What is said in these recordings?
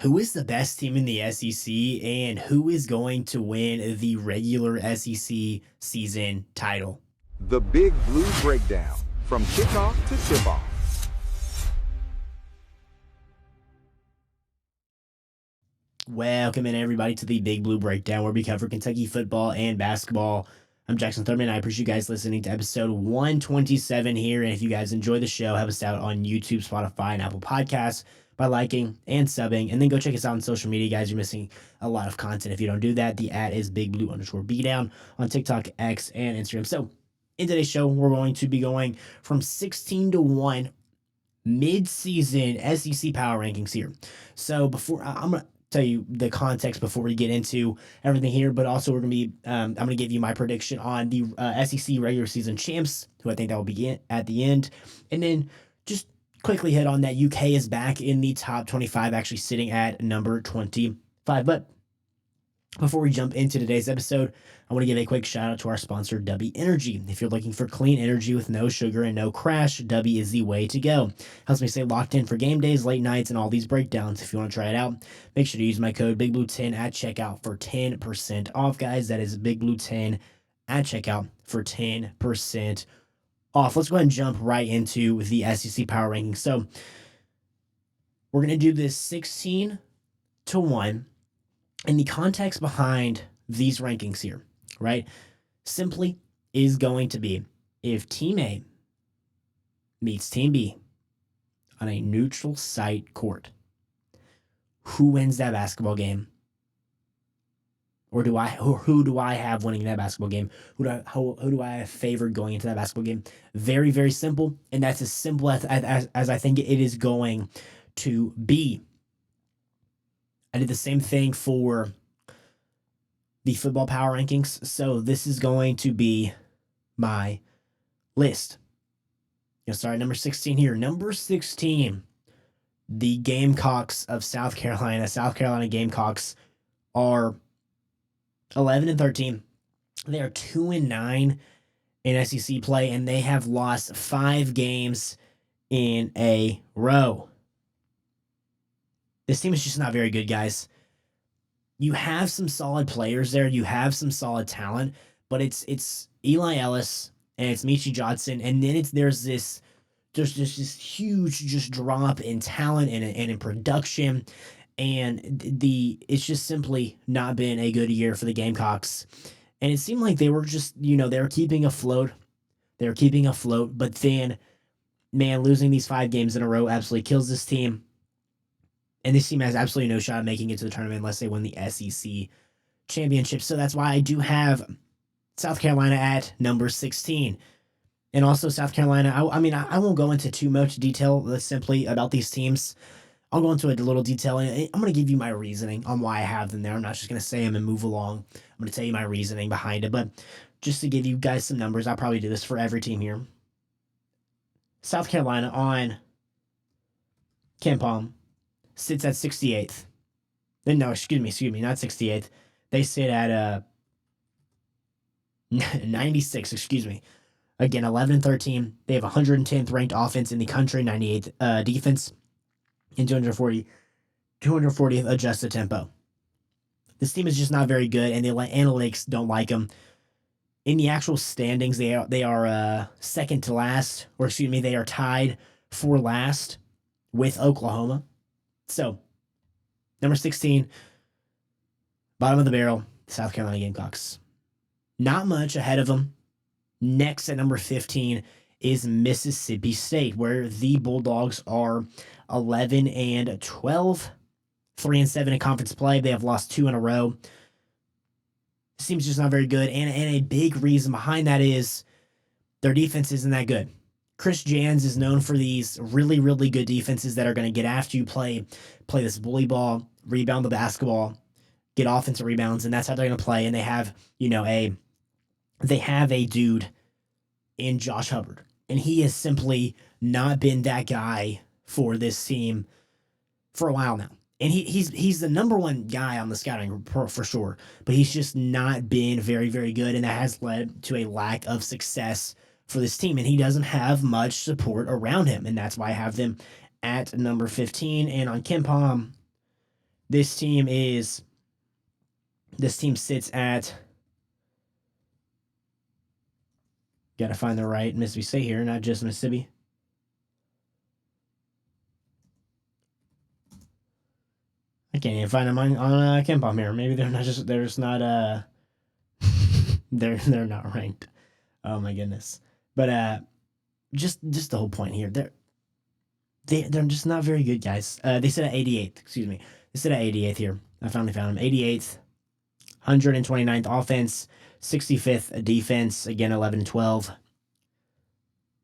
Who is the best team in the SEC and who is going to win the regular SEC season title? The Big Blue Breakdown from kickoff to tip-off. Welcome in, everybody, to the Big Blue Breakdown, where we cover Kentucky football and basketball. I'm Jackson Thurman. I appreciate you guys listening to episode 127 here. And if you guys enjoy the show, help us out on YouTube, Spotify, and Apple Podcasts by liking and subbing. And then go check us out on social media, guys. You're missing a lot of content if you don't do that. The @ is BigBlue_Bdown on TikTok, X, and Instagram. So in today's show, we're going to be going from 16-1 mid-season SEC power rankings here. So before I'm going to tell you the context before we get into everything here, but also we're going to be I'm going to give you my prediction on the SEC regular season champs, who I think that will be at the end, and then just quickly hit on that UK is back in the top 25, actually sitting at number 25. But before we jump into today's episode, I want to give a quick shout out to our sponsor, W Energy. If you're looking for clean energy with no sugar and no crash, W is the way to go. Helps me stay locked in for game days, late nights, and all these breakdowns. If you want to try it out, make sure to use my code BIGBLUE10 at checkout for 10% off, guys. That is BIGBLUE10 at checkout for 10% off. Let's go ahead and jump right into the SEC power rankings. So we're going to do this 16-1. And the context behind these rankings here, right, simply is going to be if Team A meets Team B on a neutral site court, who wins that basketball game? Or who do I have winning that basketball game? Who do I have favored going into that basketball game? Very, very simple, and that's as simple as I think it is going to be. I did the same thing for the football power rankings, so this is going to be my list. You'll start at number 16 here. Number 16, the Gamecocks of South Carolina. South Carolina Gamecocks are 11-13. They are 2-9 in SEC play, and they have lost 5 games in a row. This team is just not very good, guys. You have some solid players there. You have some solid talent, but it's Eli Ellis and it's Michi Johnson, and then there's this huge drop in talent and in production, and it's just simply not been a good year for the Gamecocks. And it seemed like they were just they were keeping afloat. They were keeping afloat, but then, man, losing these 5 games in a row absolutely kills this team. And this team has absolutely no shot at making it to the tournament unless they win the SEC championship. So that's why I do have South Carolina at number 16. And also South Carolina, I won't go into too much detail simply about these teams. I'll go into a little detail, and I'm going to give you my reasoning on why I have them there. I'm not just going to say them and move along. I'm going to tell you my reasoning behind it. But just to give you guys some numbers, I'll probably do this for every team here. South Carolina on KenPom sits at 68th. Then no, excuse me, not 68th. They sit at 96, excuse me. Again, 11-13. They have 110th ranked offense in the country, 98th defense, and 240th adjusted tempo. This team is just not very good, and the analytics don't like them. In the actual standings, they are second to last, or excuse me, they are tied for last with Oklahoma. So, number 16, bottom of the barrel, South Carolina Gamecocks. Not much ahead of them. Next at number 15 is Mississippi State, where the Bulldogs are 11-12, 3-7 in conference play. They have lost 2 in a row. Seems just not very good, and a big reason behind that is their defense isn't that good. Chris Jans is known for these really, really good defenses that are going to get after you, play this bully ball, rebound the basketball, get offensive rebounds, and that's how they're going to play. And they have, a dude in Josh Hubbard, and he has simply not been that guy for this team for a while now. And he's the number one guy on the scouting report for sure, but he's just not been very, very good, and that has led to a lack of success for this team, and he doesn't have much support around him, and that's why I have them at number 15. And on KenPom, This team sits at, gotta find the right Mississippi State here, not just Mississippi. I can't even find them on KenPom here. Maybe they're not they're not ranked. Oh my goodness. But just the whole point here. They're just not very good, guys. They sit at 88th. Excuse me. They sit at 88th here. I finally found them. 88th, 129th offense, 65th defense. Again, 11-12.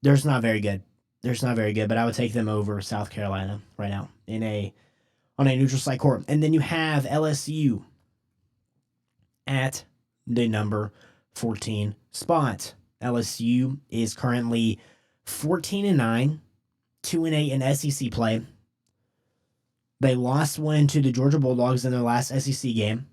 They're just not very good. They're just not very good. But I would take them over South Carolina right now on a neutral site court. And then you have LSU at the number 14 spot. LSU is currently 14-9, 2-8 in SEC play. They lost one to the Georgia Bulldogs in their last SEC game.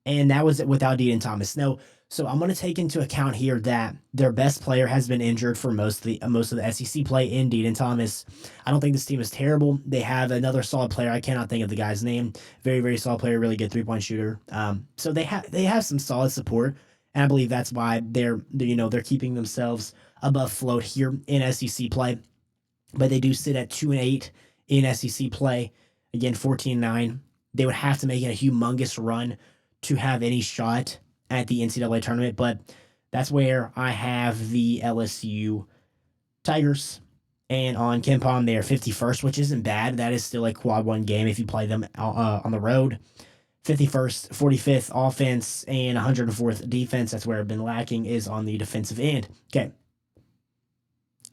And that was without Deaton Thomas. No, so I'm going to take into account here that their best player has been injured for most of the SEC play in Deaton Thomas. I don't think this team is terrible. They have another solid player. I cannot think of the guy's name. Very, very solid player, really good 3-point shooter. So they have some solid support, and I believe that's why they're keeping themselves above float here in SEC play. But they do sit at 2-8 in SEC play. Again, 14-9. They would have to make it a humongous run to have any shot at the NCAA tournament, but that's where I have the LSU Tigers. And on KenPom, they are 51st, which isn't bad. That is still a quad one game if you play them on the road. 51st, 45th offense, and 104th defense. That's where I've been lacking, is on the defensive end. Okay.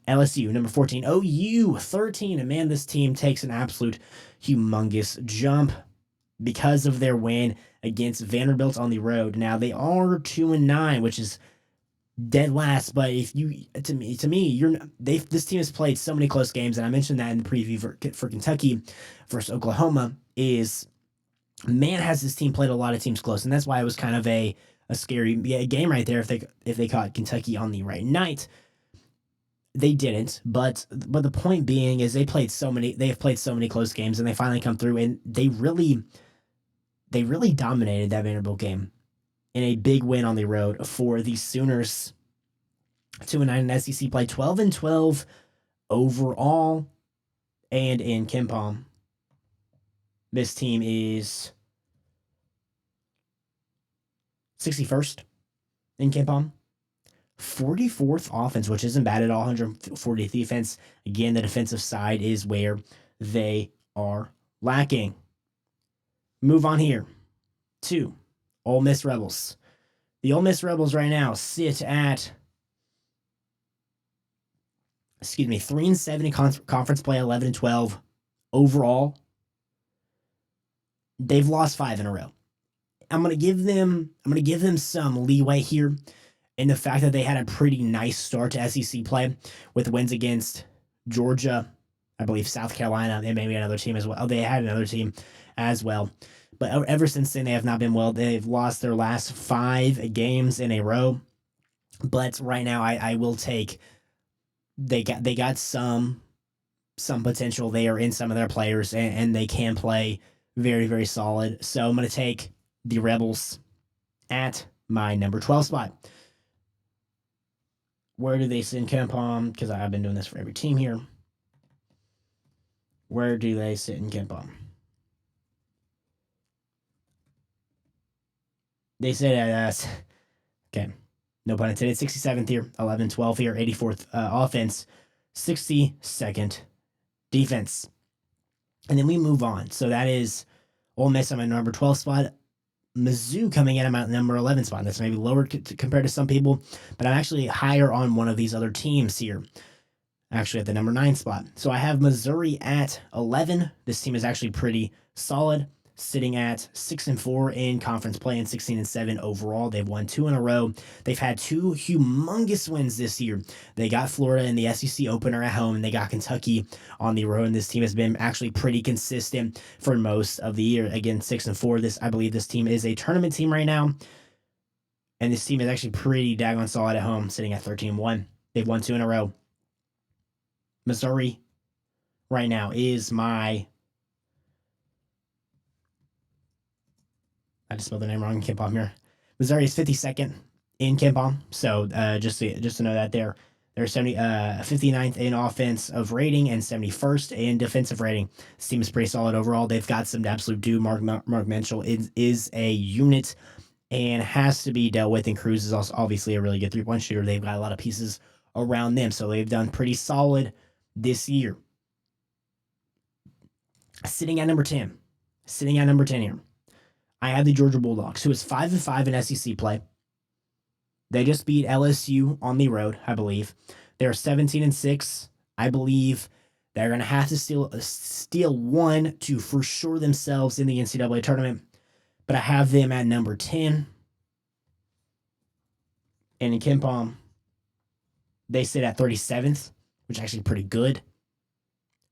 LSU, number 14. OU, 13. And man, this team takes an absolute humongous jump because of their win against Vanderbilt on the road. Now they are 2-9, which is dead last. But if you, to me, this team has played so many close games, and I mentioned that in the preview for Kentucky versus Oklahoma. Has this team played a lot of teams close, and that's why it was kind of a scary game right there. If they caught Kentucky on the right night, they didn't. But the point being is they have played so many close games, and they finally come through, and they really dominated that Vanderbilt game in a big win on the road for the Sooners. 2-9 in SEC play, 12-12 overall. And in KenPom, this team is 61st in KenPom. 44th offense, which isn't bad at all. 140th defense. Again, the defensive side is where they are lacking. Move on here to Ole Miss Rebels. The Ole Miss Rebels right now sit at 3-7 in conference play, 11-12 overall. They've lost 5 in a row. I'm gonna give them some leeway here in the fact that they had a pretty nice start to SEC play with wins against Georgia, I believe South Carolina, and maybe another team as well. They had another team as well. But ever since then, they have not been well. They've lost their last 5 games in a row. But right now, I will take, they got some potential there in some of their players, and they can play very, very solid. So I'm going to take the Rebels at my number 12 spot. Where do they sit in KenPom? Because I've been doing this for every team here. Where do they sit in KenPom? They sit at, okay, no pun intended, 67th here, 11-12 here, 84th offense, 62nd defense. And then we move on. So that is Ole Miss on my number 12 spot. Mizzou coming in at my number 11 spot. That's maybe lower compared to some people, but I'm actually higher on one of these other teams here. Actually at the number 9 spot. So I have Missouri at 11. This team is actually pretty solid, sitting at 6-4 in conference play and 16-7 overall. They've won 2 in a row. They've had 2 humongous wins this year. They got Florida in the SEC opener at home, and they got Kentucky on the road. And this team has been actually pretty consistent for most of the year. Again, 6-4. I believe this team is a tournament team right now. And this team is actually pretty daggone solid at home, sitting at 13-1. They've won 2 in a row. Missouri right now is my I just spelled the name wrong in KenPom here. Missouri is 52nd in KenPom. So just to know that they're 59th in offensive rating and 71st in defensive rating. This team is pretty solid overall. They've got some absolute dude. Mark Menschel is a unit and has to be dealt with. And Cruz is also obviously a really good 3-point shooter. They've got a lot of pieces around them. So they've done pretty solid this year. Sitting at number 10 here, I have the Georgia Bulldogs, who is 5-5 in SEC play. They just beat LSU on the road, I believe. They're 17-6. I believe they're going to have to steal one to for sure themselves in the NCAA tournament. But I have them at number 10. And in KenPom, they sit at 37th, which is actually pretty good.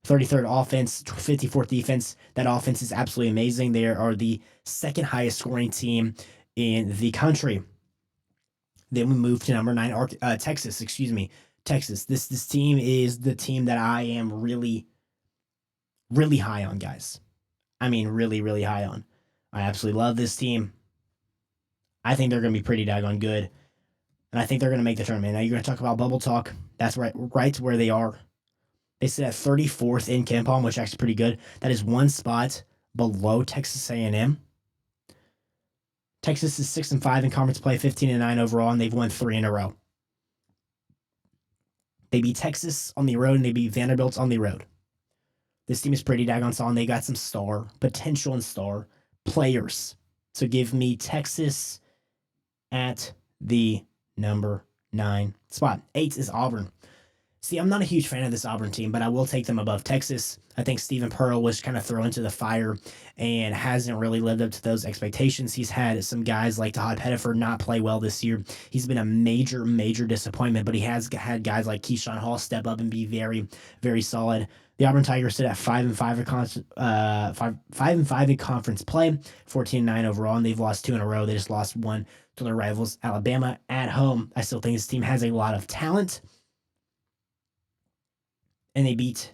33rd offense, 54th defense. That offense is absolutely amazing. They are the second highest scoring team in the country. Then we move to number 9, Texas. Texas. This team is the team that I am really, really high on, guys. I mean, really, really high on. I absolutely love this team. I think they're going to be pretty daggone good. And I think they're going to make the tournament. Now, you're going to talk about bubble talk. That's right where they are. They sit at 34th in KenPom, which is actually pretty good. That is one spot below Texas A&M. Texas is 6-5 in conference play, 15-9 overall, and they've won 3 in a row. They beat Texas on the road, and they beat Vanderbilt on the road. This team is pretty daggone solid. They got some star potential and star players. So give me Texas at the number 9 spot. 8 is Auburn. See, I'm not a huge fan of this Auburn team, but I will take them above Texas. I think Stephen Pearl was kind of thrown into the fire and hasn't really lived up to those expectations. He's had some guys like Todd Pettiford not play well this year. He's been a major, major disappointment, but he has had guys like Keyshawn Hall step up and be very, very solid. The Auburn Tigers sit at 5-5 in conference play, 14-9 overall, and they've lost 2 in a row. They just lost 1 to their rivals, Alabama, at home. I still think this team has a lot of talent. And they beat,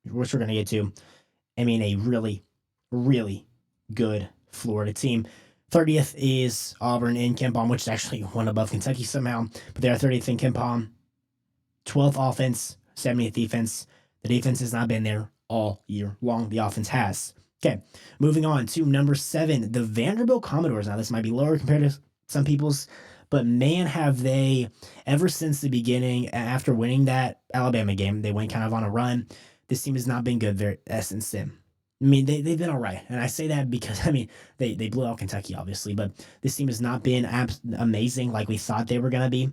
which we're going to get to, I mean, a really, really good Florida team. 30th is Auburn in KenPom, which is actually one above Kentucky somehow. But they are 30th in KenPom. 12th offense, 70th defense. The defense has not been there all year long. The offense has. Okay, moving on to number 7, the Vanderbilt Commodores. Now, this might be lower compared to some people's, but man, have they, ever since the beginning, after winning that Alabama game, they went kind of on a run. This team has not been good since then. I mean, they've been all right. And I say that because, I mean, they blew out Kentucky, obviously, but this team has not been amazing like we thought they were going to be.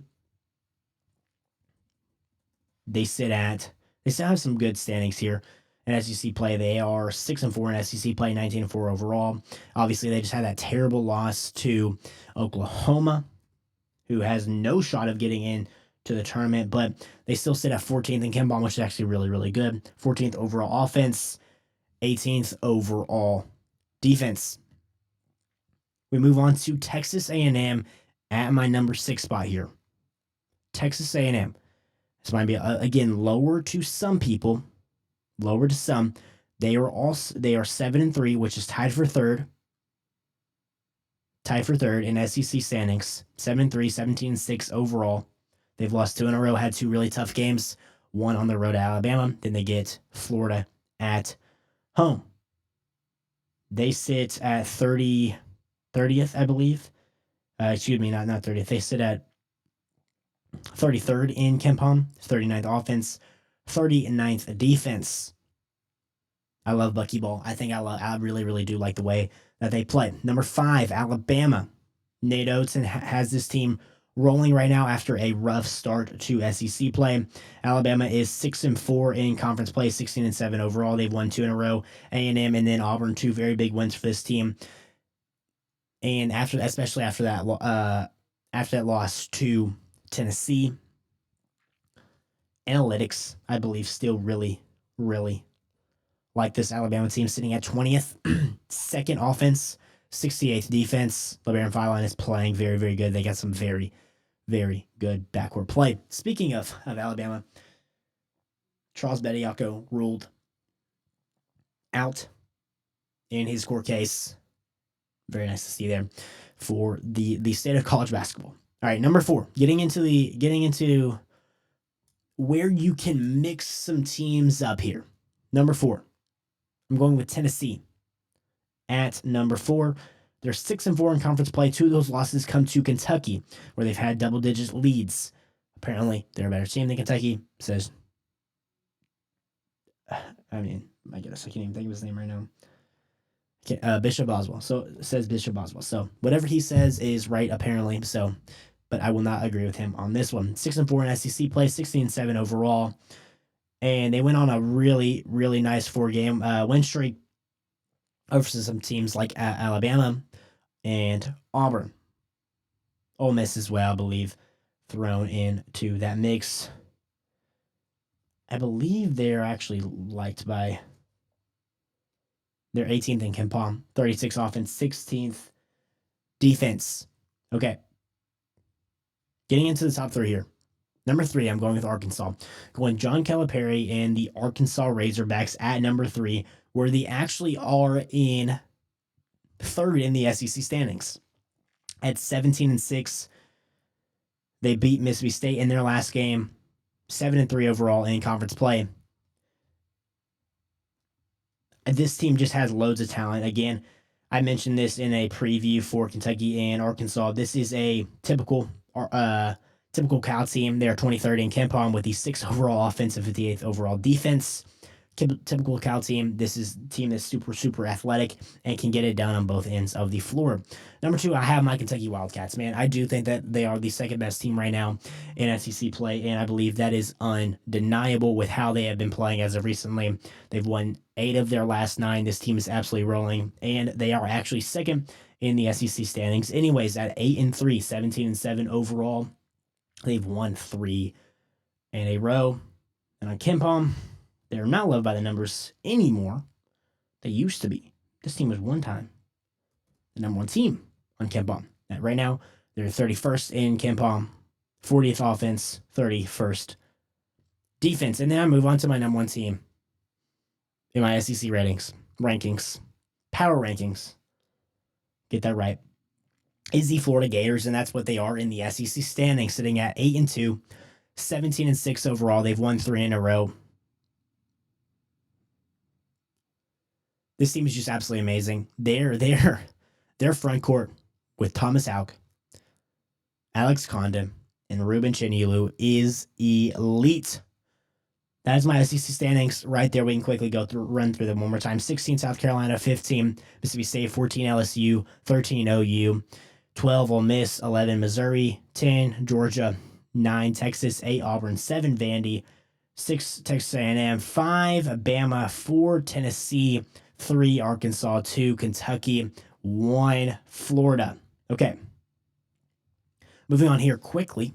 They still have some good standings here. In SEC play, they are 6-4 in SEC play, 19-4 overall. Obviously, they just had that terrible loss to Oklahoma, who has no shot of getting in to the tournament, but they still sit at 14th in KenPom, which is actually really, really good. 14th overall offense, 18th overall defense. We move on to Texas A&M at my number 6 spot here. Texas A&M. This might be, again, lower to some people. Lower to some. They are 7-3, which is tied for third. Tied for third in SEC standings. 7-3, 17-6 overall. They've lost 2 in a row, had 2 really tough games. 1 on the road at Alabama. Then they get Florida at home. They sit at 30th, I believe. Excuse me, not 30th. They sit at 33rd in KenPom, 39th offense, 39th defense. I love Bucky Ball. I really, really do like the way that they play. Number 5, Alabama. Nate Oates has this team rolling right now after a rough start to SEC play. Alabama is 6-4 in conference play, 16-7 overall. They've won 2 in a row. A&M and then Auburn, 2 very big wins for this team. And especially after that loss to Tennessee, analytics, I believe, still really, really like this Alabama team, sitting at 20th, second offense, 68th defense. LeBaron Fireline is playing very, very good. They got some very, very good backward play. Speaking of Alabama, Charles Bediako ruled out in his court case Very nice to see there for the state of college basketball. All right, number 4, getting into where you can mix some teams up here. Number 4, I'm going with Tennessee at number 4. They're 6-4 in conference play. 2 of those losses come to Kentucky, where they've had double-digit leads. Apparently, they're a better team than Kentucky. Says, I mean, my goodness, I can't even think of his name right now. Bishop Boswell. So it says Bishop Boswell. So whatever he says is right, apparently. So, but I will not agree with him on this one. 6-4 in SEC play, 16-7 overall, and they went on a really, really nice 4-game win streak over some teams like Alabama and Auburn. Ole Miss as well, I believe, thrown into that mix. I believe they're actually liked by. They're 18th in KenPom, 36 offense, 16th defense. Okay. Getting into the top 3 here. Number 3, I'm going with Arkansas. Going John Calipari and the Arkansas Razorbacks at number 3, where they actually are in 3rd in the SEC standings. At 17-6, they beat Mississippi State in their last game. 7-3 overall in conference play. This team just has loads of talent. Again, I mentioned this in a preview for Kentucky and Arkansas. This is a typical Cal team. They are 23rd in KenPom with the 6th overall offense and 58th overall defense. Typical Cal team. This is a team that's super, super athletic and can get it done on both ends of the floor. Number 2, I have my Kentucky Wildcats, man. I do think that they are the second best team right now in SEC play, and I believe that is undeniable with how they have been playing as of recently. They've won 8 of their last 9. This team is absolutely rolling, and they are actually second in the SEC standings. Anyways, at 8-3, 17-7 overall, they've won 3 in a row. And on KenPom, they're not loved by the numbers anymore. They used to be. This team was one time the number 1 team on KenPom. Right now, they're 31st in KenPom, 40th offense, 31st defense. And then I move on to my number 1 team in my SEC rankings, power rankings. Get that right. Is the Florida Gators, and that's what they are in the SEC standings, sitting at 8-2, 17-6 overall. They've won 3 in a row. This team is just absolutely amazing. Their front court with Thomas Houck, Alex Condon, and Ruben Chinilu is elite. That is my SEC standings right there. We can quickly run through them one more time. 16 South Carolina, 15 Mississippi State, 14 LSU, 13 OU, 12 Ole Miss, 11 Missouri, 10 Georgia, 9 Texas, 8 Auburn, 7 Vandy, 6 Texas A&M, 5 Bama, 4 Tennessee, 3 Arkansas, 2 Kentucky, 1 Florida. Okay. Moving on here quickly.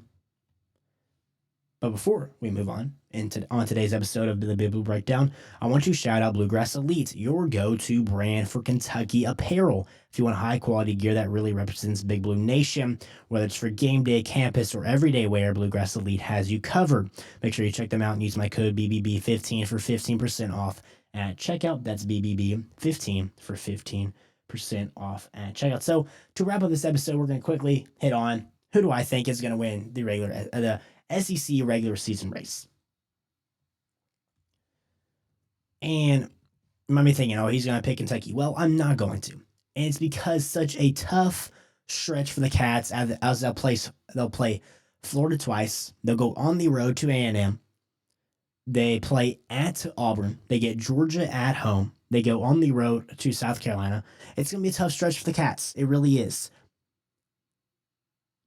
But before we move on today's episode of the Big Blue Breakdown, I want to shout out Bluegrass Elite, your go-to brand for Kentucky apparel. If you want high quality gear that really represents Big Blue Nation, whether it's for game day, campus, or everyday wear, Bluegrass Elite has you covered. Make sure you check them out and use my code BBB15 for 15% off at checkout. That's BBB15 for 15% off at checkout. So to wrap up this episode, we're going to quickly hit on who do I think is going to win the SEC regular season race. And you might be thinking, oh, he's going to pick Kentucky. Well, I'm not going to. And it's because such a tough stretch for the Cats as they'll play Florida twice. They'll go on the road to A&M. They play at Auburn. They get Georgia at home. They go on the road to South Carolina. It's going to be a tough stretch for the Cats. It really is.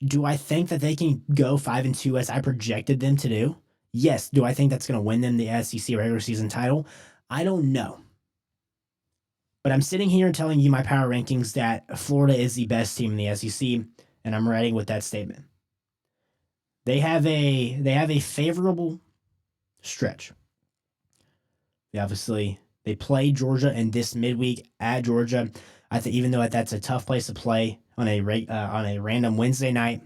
Do I think that they can go 5-2 as I projected them to do? Yes. Do I think that's going to win them the SEC regular season title? I don't know. But I'm sitting here and telling you my power rankings that Florida is the best team in the SEC, and I'm riding with that statement. They have a favorable stretch. They play Georgia in this midweek at Georgia. I think even though that's a tough place to play on a random Wednesday night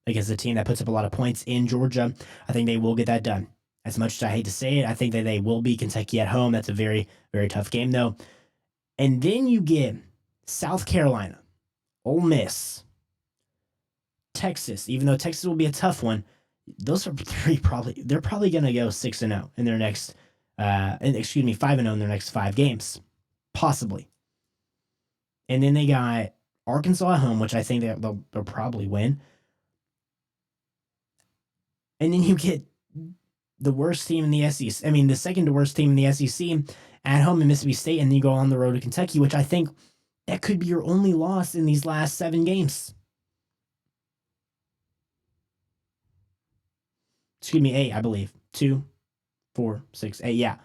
against a team that puts up a lot of points in Georgia, I think they will get that done. As much as I hate to say it, I think that they will beat Kentucky at home. That's a very, very tough game, though. And then you get South Carolina, Ole Miss, Texas. Even though Texas will be a tough one, those are three probably. They're probably going to go 6-0 in their next. 5-0 in their next 5 games, possibly. And then they got Arkansas at home, which I think they'll probably win. And then you get the worst team in the SEC. I mean, the second to worst team in the SEC at home in Mississippi State, and then you go on the road to Kentucky, which I think that could be your only loss in these last 7 games. Excuse me, 8, I believe. 2, 4, 6, 8. Yeah.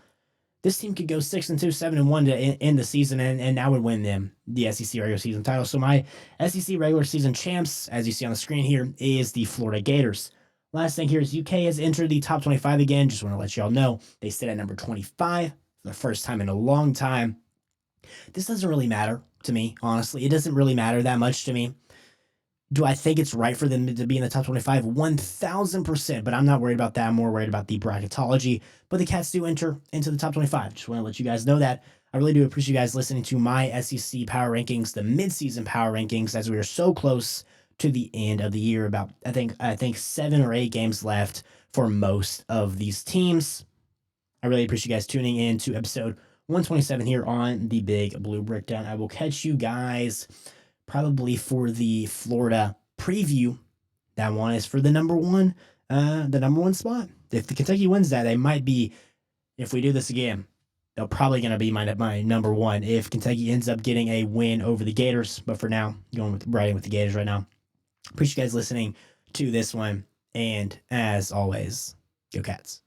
This team could go 6-2, 7-1 to end the season, and that would win them the SEC regular season title. So my SEC regular season champs, as you see on the screen here, is the Florida Gators. Last thing here is UK has entered the top 25 again. Just want to let y'all know they sit at number 25 for the first time in a long time. This doesn't really matter to me, honestly. It doesn't really matter that much to me. Do I think it's right for them to be in the top 25? 1,000%, but I'm not worried about that. I'm more worried about the bracketology. But the Cats do enter into the top 25. Just want to let you guys know that. I really do appreciate you guys listening to my SEC power rankings, the midseason power rankings, as we are so close to the end of the year. About I think 7 or 8 games left for most of these teams. I really appreciate you guys tuning in to episode 127 here on the Big Blue Breakdown. I will catch you guys probably for the Florida preview. That one is for the number one spot. If the Kentucky wins that, they might be, if we do this again, they're probably going to be my number one if Kentucky ends up getting a win over the Gators. But for now, riding with the Gators right now. Appreciate you guys listening to this one. And as always, go Cats.